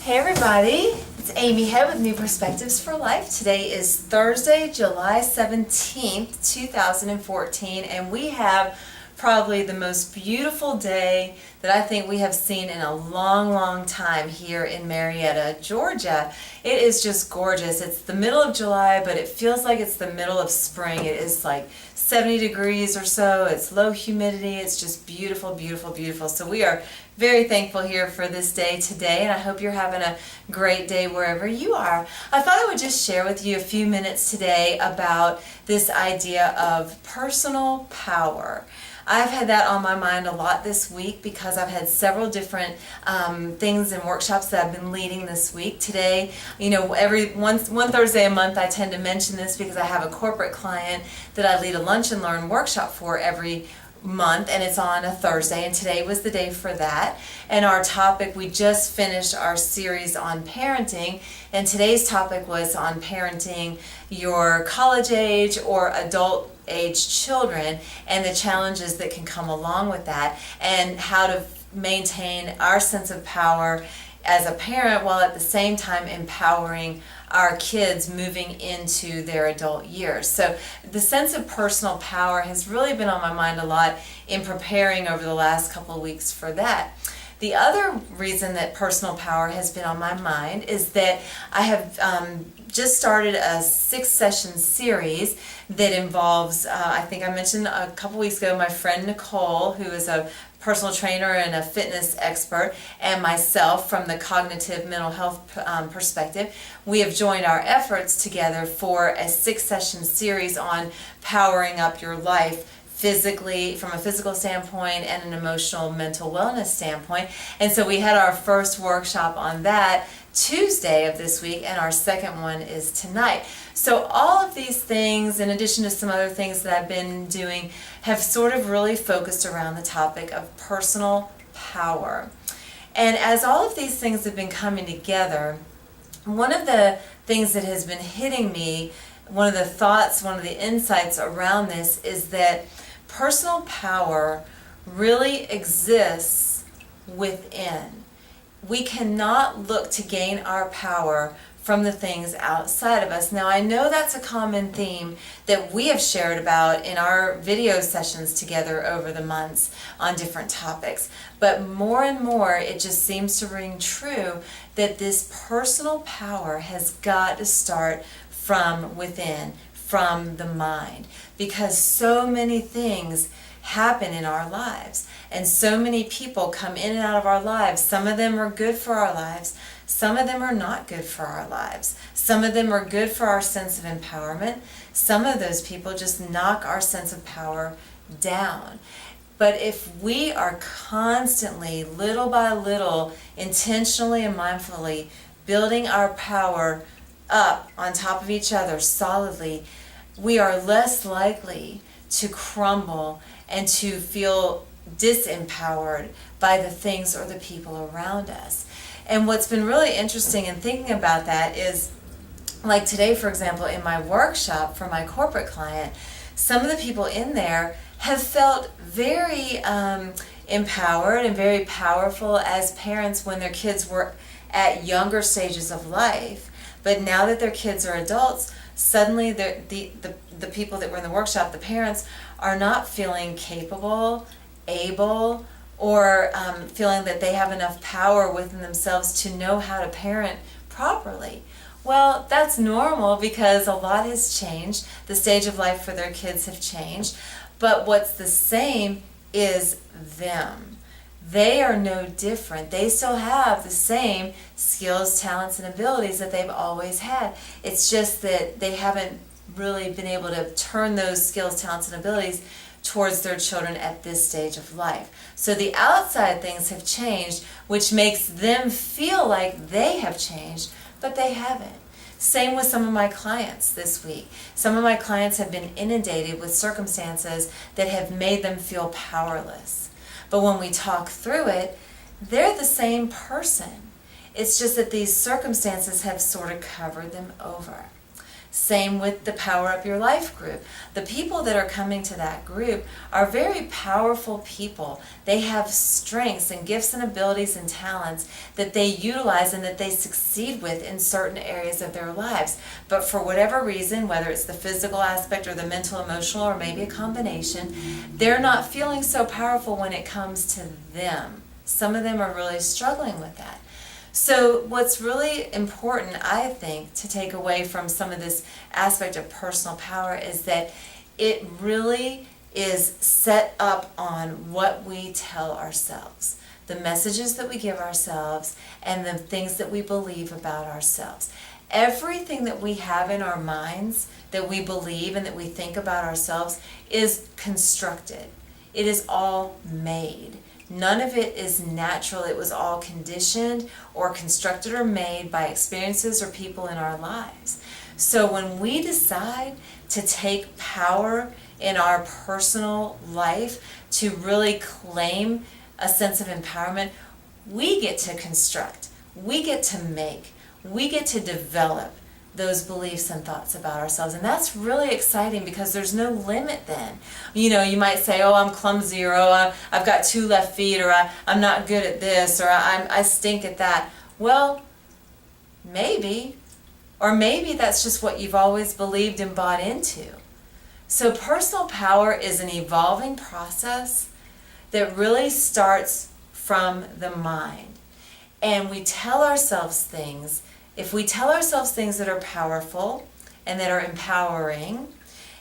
Hey everybody, it's Amy Head with New Perspectives for Life. Today is Thursday, July 17th, 2014, and we have probably the most beautiful day that I think we have seen in a long time here in Marietta, Georgia. It is just gorgeous. It's the middle of July, but it feels like it's the middle of spring. It is like 70 degrees or so. It's low humidity. It's just beautiful. So we are very thankful here for this day today, and I hope you're having a great day wherever you are. I thought I would just share with you a few minutes today about this idea of personal power. I've had that on my mind a lot this week because I've had several different things and workshops that I've been leading this week. Today, every one Thursday a month I tend to mention this because I have a corporate client that I lead a lunch and learn workshop for every month, and it's on a Thursday, and today was the day for that. And our topic, we just finished our series on parenting, and today's topic was on parenting your college age or adult age children and the challenges that can come along with that, and how to maintain our sense of power as a parent while at the same time empowering our kids moving into their adult years. So the sense of personal power has really been on my mind a lot in preparing over the last couple of weeks for that. The other reason that personal power has been on my mind is that I have just started a 6-session series that involves, I think I mentioned a couple weeks ago, my friend Nicole, who is a personal trainer and a fitness expert, and myself from the cognitive mental health perspective. We have joined our efforts together for a 6-session series on powering up your life physically, from a physical standpoint, and an emotional mental wellness standpoint. And so we had our first workshop on that Tuesday of this week, and our second one is tonight. So all of these things, in addition to some other things that I've been doing, have sort of really focused around the topic of personal power. And as all of these things have been coming together, one of the things that has been hitting me, one of the thoughts, one of the insights around this is that personal power really exists within. We cannot look to gain our power from the things outside of us. Now, I know that's a common theme that we have shared about in our video sessions together over the months on different topics, but more and more it just seems to ring true that this personal power has got to start from within, from the mind, because so many things happen in our lives, and so many people come in and out of our lives. Some of them are good for our lives, some of them are not good for our lives. Some of them are good for our sense of empowerment. Some of those people just knock our sense of power down. But if we are constantly, little by little, intentionally and mindfully building our power up on top of each other solidly, we are less likely to crumble and to feel disempowered by the things or the people around us. And what's been really interesting in thinking about that is, like today, for example, in my workshop for my corporate client, some of the people in there have felt very empowered and very powerful as parents when their kids were at younger stages of life. But now that their kids are adults, suddenly the people that were in the workshop, the parents, are not feeling capable, able, or feeling that they have enough power within themselves to know how to parent properly. Well, that's normal because a lot has changed. The stage of life for their kids have changed. But what's the same is them. They are no different. They still have the same skills, talents, and abilities that they've always had. It's just that they haven't really been able to turn those skills, talents, and abilities towards their children at this stage of life. So the outside things have changed, which makes them feel like they have changed, but they haven't. Same with some of my clients this week. Some of my clients have been inundated with circumstances that have made them feel powerless. But when we talk through it, they're the same person. It's just that these circumstances have sort of covered them over. Same with the Power Up Your Life group. The people that are coming to that group are very powerful people. They have strengths and gifts and abilities and talents that they utilize and that they succeed with in certain areas of their lives. But for whatever reason, whether it's the physical aspect or the mental, emotional, or maybe a combination, they're not feeling so powerful when it comes to them. Some of them are really struggling with that. So what's really important, I think, to take away from some of this aspect of personal power is that it really is set up on what we tell ourselves, the messages that we give ourselves, and the things that we believe about ourselves. Everything that we have in our minds that we believe and that we think about ourselves is constructed. It is all made. None of it is natural. It was all conditioned or constructed or made by experiences or people in our lives. So when we decide to take power in our personal life to really claim a sense of empowerment, we get to construct, we get to make, we get to develop those beliefs and thoughts about ourselves. And that's really exciting because there's no limit then. You know, you might say, oh, I'm clumsy, or oh, I've got 2 left feet, or I'm not good at this, or I stink at that. Well, maybe. Or maybe that's just what you've always believed and bought into. So personal power is an evolving process that really starts from the mind. And we tell ourselves things. If we tell ourselves things that are powerful and that are empowering,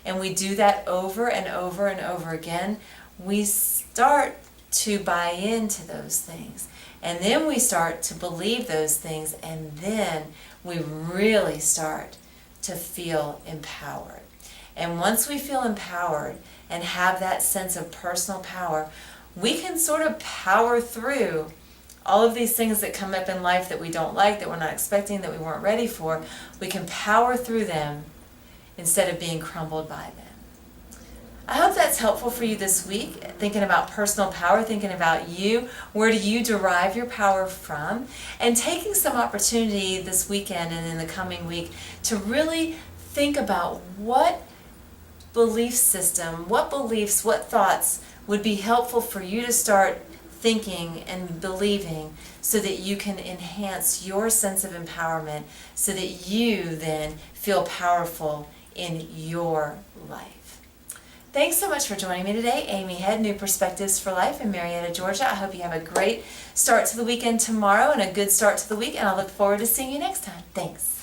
and we do that over and over and over again, we start to buy into those things. And then we start to believe those things, and then we really start to feel empowered. And once we feel empowered and have that sense of personal power, we can sort of power through all of these things that come up in life that we don't like, that we're not expecting, that we weren't ready for. We can power through them instead of being crumbled by them. I hope that's helpful for you this week, thinking about personal power, thinking about you. Where do you derive your power from? And taking some opportunity this weekend and in the coming week to really think about what belief system, what beliefs, what thoughts would be helpful for you to start thinking and believing so that you can enhance your sense of empowerment so that you then feel powerful in your life. Thanks so much for joining me today. Amy Head, New Perspectives for Life in Marietta, Georgia. I hope you have a great start to the weekend tomorrow and a good start to the week, and I look forward to seeing you next time. Thanks.